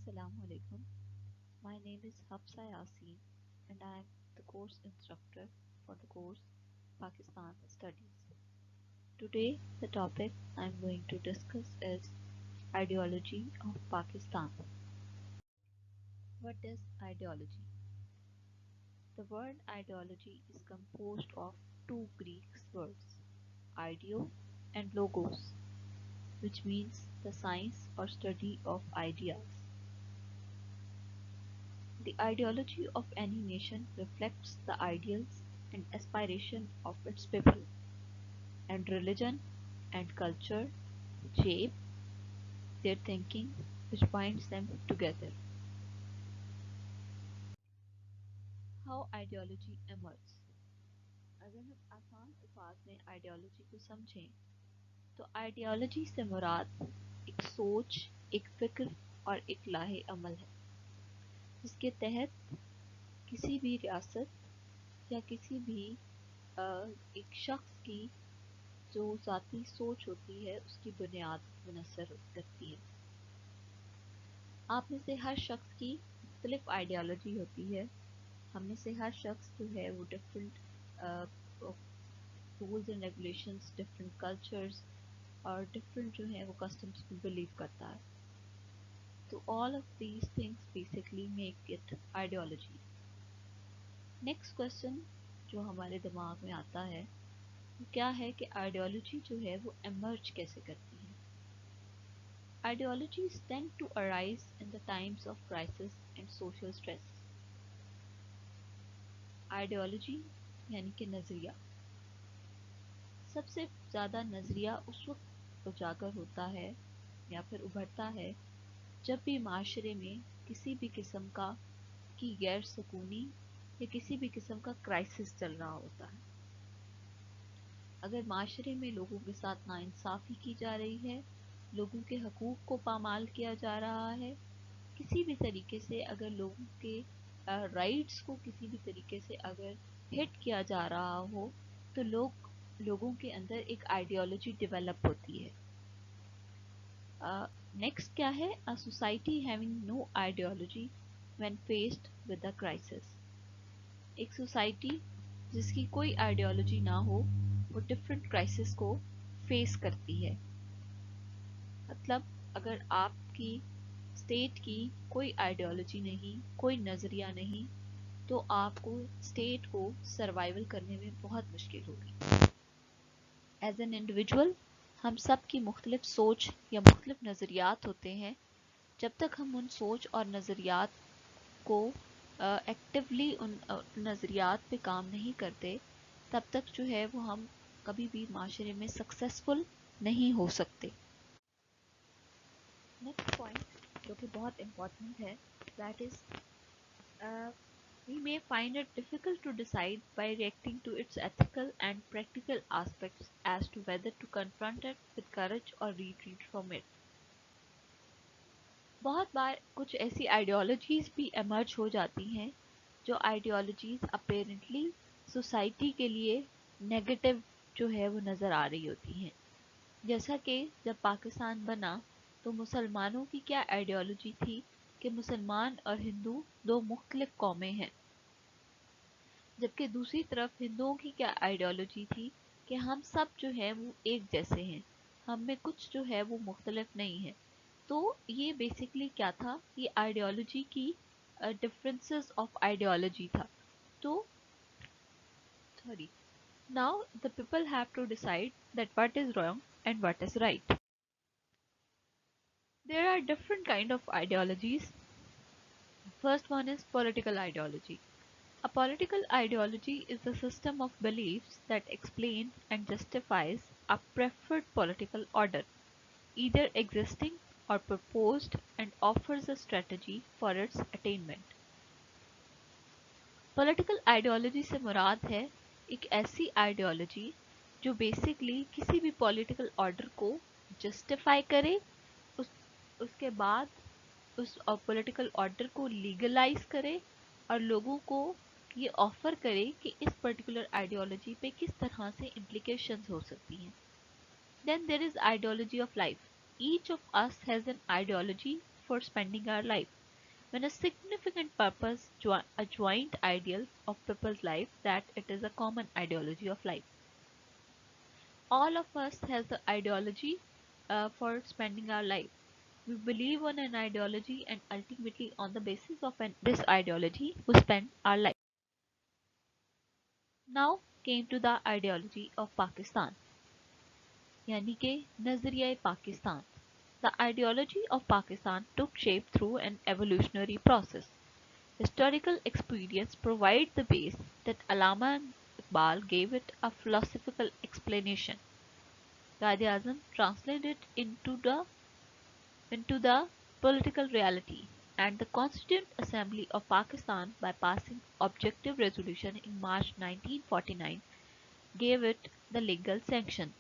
Assalamu alaikum. My name is Hafsa Yasin and I am the course instructor for the course Pakistan Studies. Today, the topic I am going to discuss is ideology of Pakistan. What is ideology? The word ideology is composed of two Greek words, ideo and logos, which means the science or study of ideas. The ideology of any nation reflects the ideals and aspiration of its people, and religion and culture shape their thinking, which binds them together. How ideology emerges? अगर हम आसान अल्फाज में ideology को समझें तो ideology से मुराद एक सोच, एक फिक्र और एक लाहे अमल है जिसके तहत किसी भी रियासत या किसी भी एक शख्स की जो ज़ाती सोच होती है उसकी बुनियाद मुनस्सर करती है। आप में से हर शख्स की मुख्तलिफ आइडियोलॉजी होती है। हम में से हर शख्स जो है वो different rules and regulations, different cultures और डिफरेंट जो है वो कस्टम्स को बिलीव करता है। तो all of these things basically make it ideology. Next question जो हमारे दिमाग में आता है वो क्या है कि आइडियोलॉजी जो है वो एमर्ज कैसे करती है। Ideologies tend to arise in the times of crisis and social stress. Ideology यानी कि नज़रिया, सबसे ज़्यादा नज़रिया उस वक्त उजागर होता है या फिर उभरता है जब भी माशरे में किसी भी किस्म की गैर सुकूनी या किसी भी किस्म का क्राइसिस चल रहा होता है। अगर माशरे में लोगों के साथ नाइंसाफ़ी की जा रही है, लोगों के हकूक़ को पामाल किया जा रहा है, किसी भी तरीके से अगर लोगों के राइट्स को किसी भी तरीके से अगर हिट किया जा रहा हो तो लोगों के अंदर एक आइडियोलॉजी डेवलप होती है। नेक्स्ट क्या है? A society having no ideology when faced with a crisis. एक सोसाइटी जिसकी कोई आइडियोलॉजी ना हो वो डिफरेंट क्राइसिस को फेस करती है। मतलब अगर आपकी स्टेट की कोई आइडियोलॉजी नहीं, कोई नज़रिया नहीं, तो आपको स्टेट को सर्वाइवल करने में बहुत मुश्किल होगी। एज एन इंडिविजुअल हम सब की मुख्तलिफ सोच या मुख्तलिफ नज़रियात होते हैं। जब तक हम उन सोच और नज़रियात को एक्टिवली उन नज़रियात पे काम नहीं करते तब तक जो है वो हम कभी भी माशरे में सक्सेसफुल नहीं हो सकते। नेक्स्ट पॉइंट जो कि बहुत इम्पॉर्टेंट है, that is we may find it difficult to decide by reacting to its ethical and practical aspects as to whether to confront it with courage or retreat from it. बहुत बार कुछ ऐसी ideologies भी emerge हो जाती हैं जो ideologies apparently society के लिए नेगेटिव जो है वो नज़र आ रही होती हैं। जैसा कि जब पाकिस्तान बना तो मुसलमानों की क्या आइडियोलॉजी थी कि मुसलमान और हिंदू दो मुख्तलिफ कौमें हैं, जबकि दूसरी तरफ हिंदुओं की क्या आइडियोलॉजी थी कि हम सब जो है वो एक जैसे हैं, हम में कुछ जो है वो मुख्तलिफ नहीं है। तो ये बेसिकली क्या था? ये आइडियोलॉजी की डिफरेंसेस ऑफ आइडियोलॉजी था। तो sorry, now the people have to decide that what is wrong and what is right. There are different kind of ideologies. First one is political ideology. A political ideology is a system of beliefs that explain and justifies a preferred political order, either existing or proposed, and offers a strategy for its attainment. Political ideology से मुराद है एक ऐसी ideology जो basically किसी भी political order को justify करे, उसके बाद उस पॉलिटिकल ऑर्डर को लीगलाइज करे और लोगों को ये ऑफर करे कि इस पर्टिकुलर आइडियोलॉजी पे किस तरह से इम्प्लीकेशंस हो सकती हैं। Then there is ideology of life. Each of us has an ideology for spending our life. When a significant purpose, a joint ideal of people's life, that it is a common ideology of life. All of us has the ideology for spending our life. We believe on an ideology and ultimately on the basis of this ideology we spend our life. Now came to the ideology of Pakistan, यानी कि नजरिया Pakistan. The ideology of Pakistan took shape through an evolutionary process. Historical experience provides the base that Allama Iqbal gave it a philosophical explanation. Quaid-e-Azam translated it into the political reality, and the Constituent Assembly of Pakistan, by passing objective resolution in March 1949, gave it the legal sanction.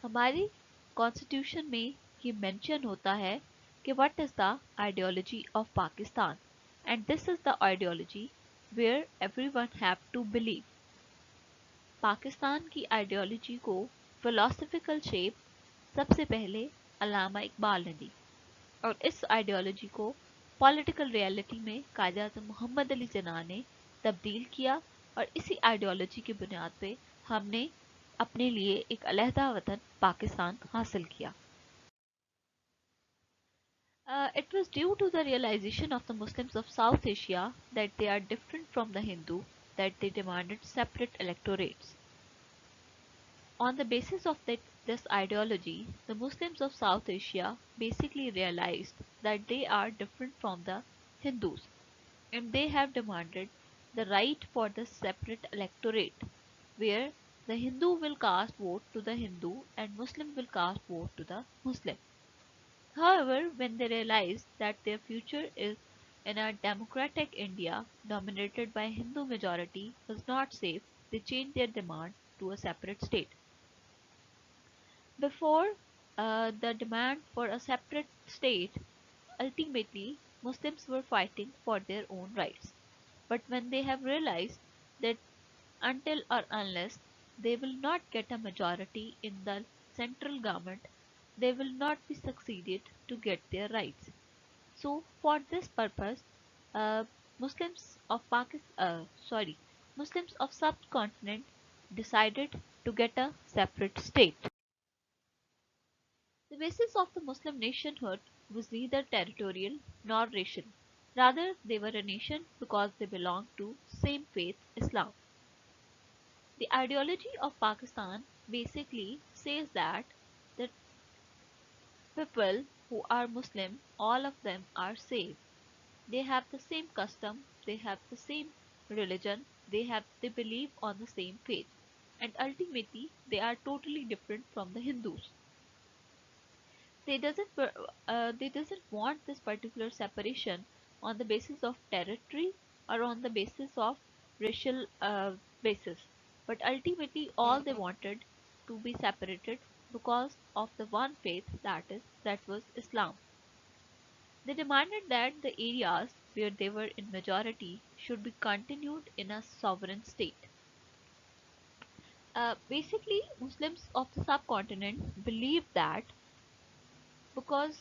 हमारी constitution में ये mention होता है कि what is the ideology of Pakistan, and this is the ideology where everyone have to believe. Pakistan की ideology को philosophical shape सबसे पहले अल्लामा इकबाल ने दी, और इस आइडियोलॉजी को पॉलिटिकल रियलिटी में कायद-ए-आज़म मोहम्मद अली जिन्ना ने तब्दील किया, और इसी आइडियोलॉजी की बुनियाद पे हमने अपने लिए एक अलहदा वतन पाकिस्तान हासिल किया. It was due to the realization of the Muslims of South Asia that they are different from the Hindu that they demanded separate electorates. On the basis of this ideology, the Muslims of South Asia basically realized that they are different from the Hindus, and they have demanded the right for the separate electorate, where the Hindu will cast vote to the Hindu and Muslim will cast vote to the Muslim. However, when they realized that their future is in a democratic India dominated by Hindu majority was not safe, they changed their demand to a separate state. Before the demand for a separate state, ultimately Muslims were fighting for their own rights. But when they have realized that until or unless they will not get a majority in the central government, they will not be succeeded to get their rights. So, for this purpose, uh, Muslims of Muslims of subcontinent decided to get a separate state. The basis of the Muslim nationhood was neither territorial nor racial. Rather, they were a nation because they belonged to same faith, Islam. The ideology of Pakistan basically says that the people who are Muslim, all of them are safe. They have the same custom, they have the same religion, they believe on the same faith, and ultimately they are totally different from the Hindus. They doesn't want this particular separation on the basis of territory or on the basis of racial basis, but ultimately all they wanted to be separated because of the one faith, that was Islam. They demanded that the areas where they were in majority should be continued in a sovereign state. Basically, Muslims of the subcontinent believe that because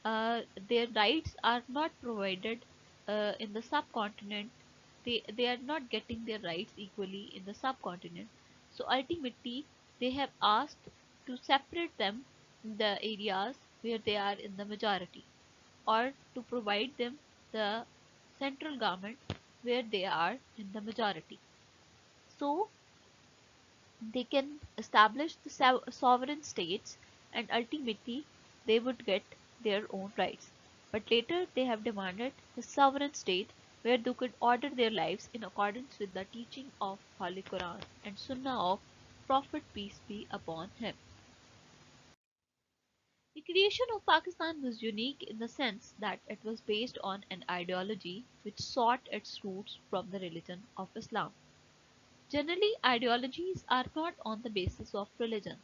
their rights are not provided in the subcontinent, they are not getting their rights equally in the subcontinent. So ultimately, they have asked to separate them in the areas where they are in the majority, or to provide them the central government where they are in the majority. So they can establish the sovereign states, and ultimately they would get their own rights. But later they have demanded the sovereign state where they could order their lives in accordance with the teaching of Holy Quran and Sunnah of Prophet peace be upon him. The creation of Pakistan was unique in the sense that it was based on an ideology which sought its roots from the religion of Islam. Generally, ideologies are not on the basis of religion,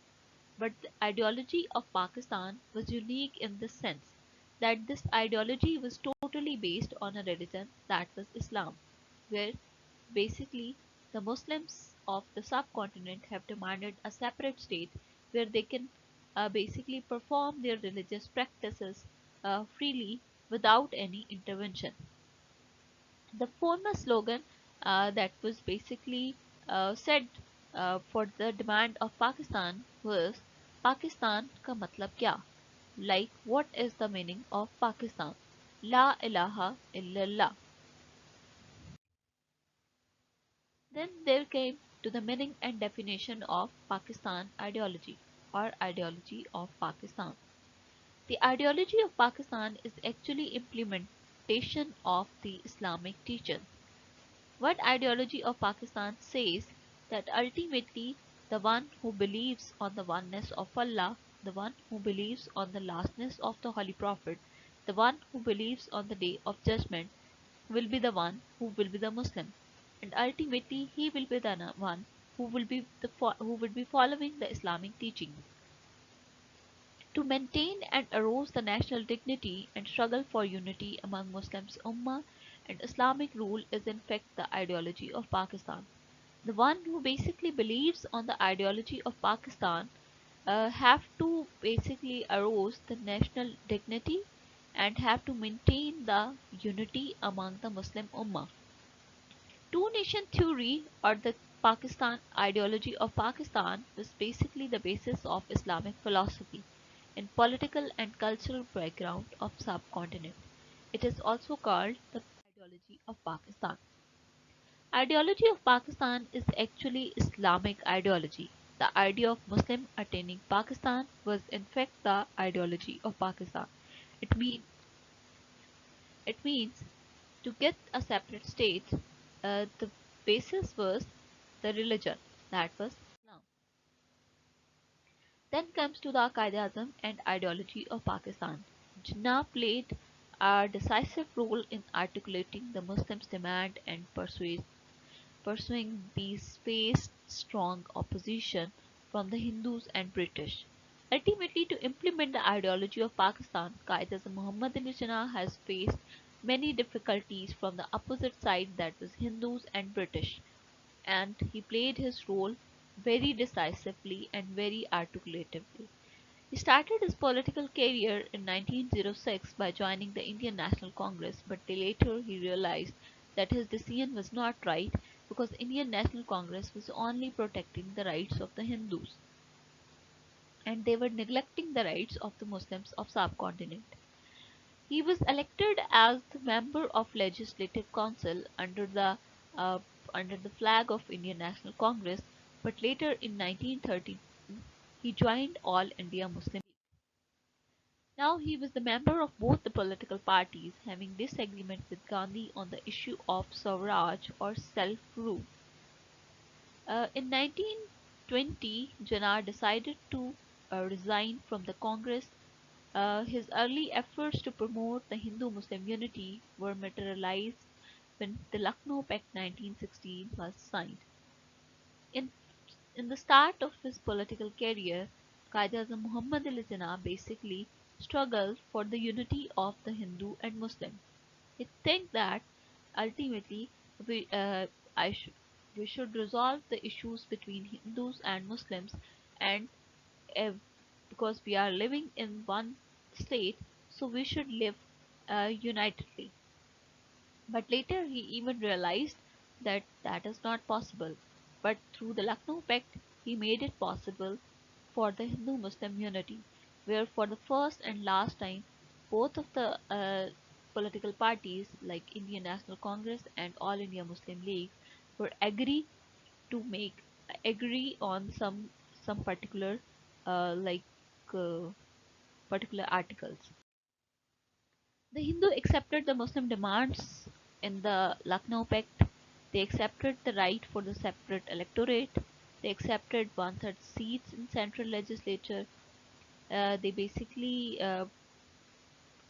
but the ideology of Pakistan was unique in the sense that this ideology was totally based on a religion, that was Islam, where basically the Muslims of the subcontinent have demanded a separate state where they can basically perform their religious practices freely without any intervention. The famous slogan that was basically said for the demand of Pakistan was Pakistan ka matlab kya? Like, what is the meaning of Pakistan? La ilaha illallah. Then there came to the meaning and definition of Pakistan ideology or ideology of Pakistan. The ideology of Pakistan is actually implementation of the Islamic teachings. What ideology of Pakistan says that ultimately the one who believes on the oneness of Allah, the one who believes on the lastness of the Holy Prophet, the one who believes on the day of judgment will be the one who will be the Muslim, and ultimately he will be the one who will be who will be following the Islamic teachings. To maintain and arouse the national dignity and struggle for unity among Muslims Ummah and Islamic rule is in fact the ideology of Pakistan. The one who basically believes on the ideology of Pakistan have to basically arouse the national dignity and have to maintain the unity among the Muslim Ummah. Two nation theory or the Pakistan ideology of Pakistan was basically the basis of Islamic philosophy and political and cultural background of subcontinent. It is also called the ideology of Pakistan. Ideology of Pakistan is actually Islamic ideology. The idea of Muslim attaining Pakistan was in fact the ideology of Pakistan. It mean it means to get a separate state. The basis was the religion, that was Islam. Then comes to the Qaeda and ideology of Pakistan. Jinnah played a decisive role in articulating the Muslims' demand and pursuing these faced strong opposition from the Hindus and British. Ultimately, to implement the ideology of Pakistan, Qaeda Muhammad Ali Jinnah has faced many difficulties from the opposite side, that was Hindus and British, and he played his role very decisively and very articulatively. He started his political career in 1906 by joining the Indian National Congress, but later he realized that his decision was not right because Indian National Congress was only protecting the rights of the Hindus and they were neglecting the rights of the Muslims of subcontinent. He was elected as the member of Legislative Council uh, under the flag of Indian National Congress, but later in 1930 he joined All India Muslim. Now he was the member of both the political parties, having disagreement with Gandhi on the issue of Swaraj or self-rule. In 1920, Jinnah decided to resign from the Congress. His early efforts to promote the Hindu-Muslim unity were materialized when the Lucknow Pact 1916 was signed. In in the start of his political career, Qaeda Muhammad Ali Jinnah basically struggled for the unity of the Hindu and Muslim. He think that ultimately we I sh- we should resolve the issues between Hindus and Muslims, and uh, because we are living in one state, so we should live unitedly. But later he even realized that that is not possible. But through the Lucknow Pact, he made it possible for the Hindu Muslim unity, where for the first and last time, both of the political parties like Indian National Congress and All India Muslim League were to make agree on some particular like uh, particular articles. The Hindu accepted the Muslim demands in the Lucknow Pact. They accepted the right for the separate electorate. They accepted one-third seats in central legislature. They basically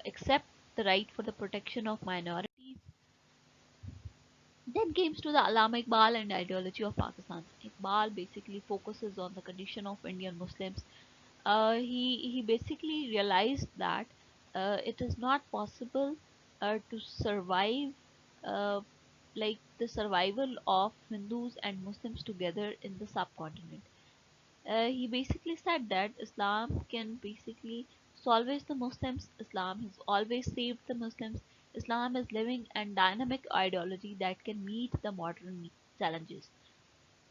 accept the right for the protection of minorities. Then comes to the Allama Iqbal and ideology of Pakistan. Iqbal basically focuses on the condition of Indian Muslims. He basically realized that it is not possible to survive uh, like the survival of Hindus and Muslims together in the subcontinent. He basically said that Islam can basically was always the Muslims. Islam has always saved the Muslims. Islam is living and dynamic ideology that can meet the modern challenges.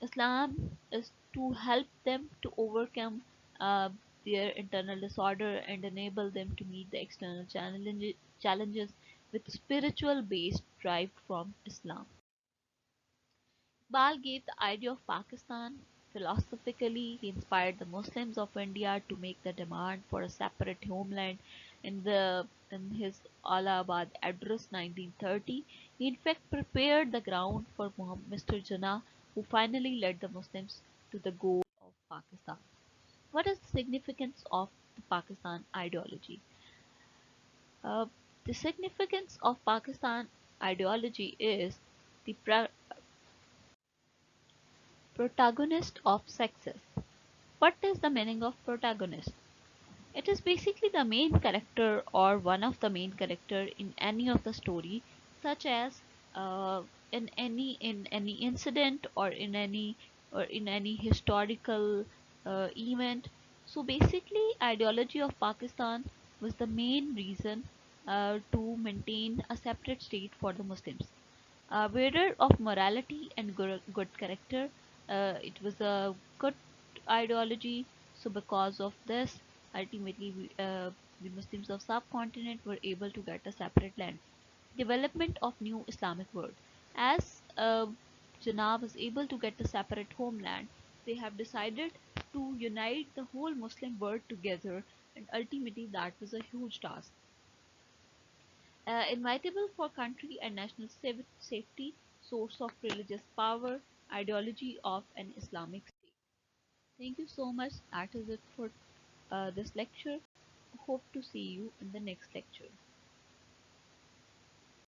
Islam is to help them to overcome uh, their internal disorder and enable them to meet the external challenges with spiritual base derived from Islam. Iqbal gave the idea of Pakistan. Philosophically, he inspired the Muslims of India to make the demand for a separate homeland in his Allahabad address 1930. He in fact prepared the ground for Mr. Jinnah, who finally led the Muslims to the goal of Pakistan. What is the significance of the Pakistan ideology? Uh, the significance of Pakistan ideology is the protagonist of success. What is the meaning of protagonist? It is basically the main character or one of the main character in any of the story, such as in any incident or in any historical event. So basically, ideology of Pakistan was the main reason to maintain a separate state for the Muslims. A bearer of morality and good character. It was a good ideology. So because of this, ultimately the Muslims of subcontinent were able to get a separate land. Development of new Islamic world. As Jinnah was able to get a separate homeland, they have decided to unite the whole Muslim world together, and ultimately that was a huge task. Inevitable for country and national safety, source of religious power, ideology of an Islamic state. Thank you so much. That is it for this lecture. Hope to see you in the next lecture.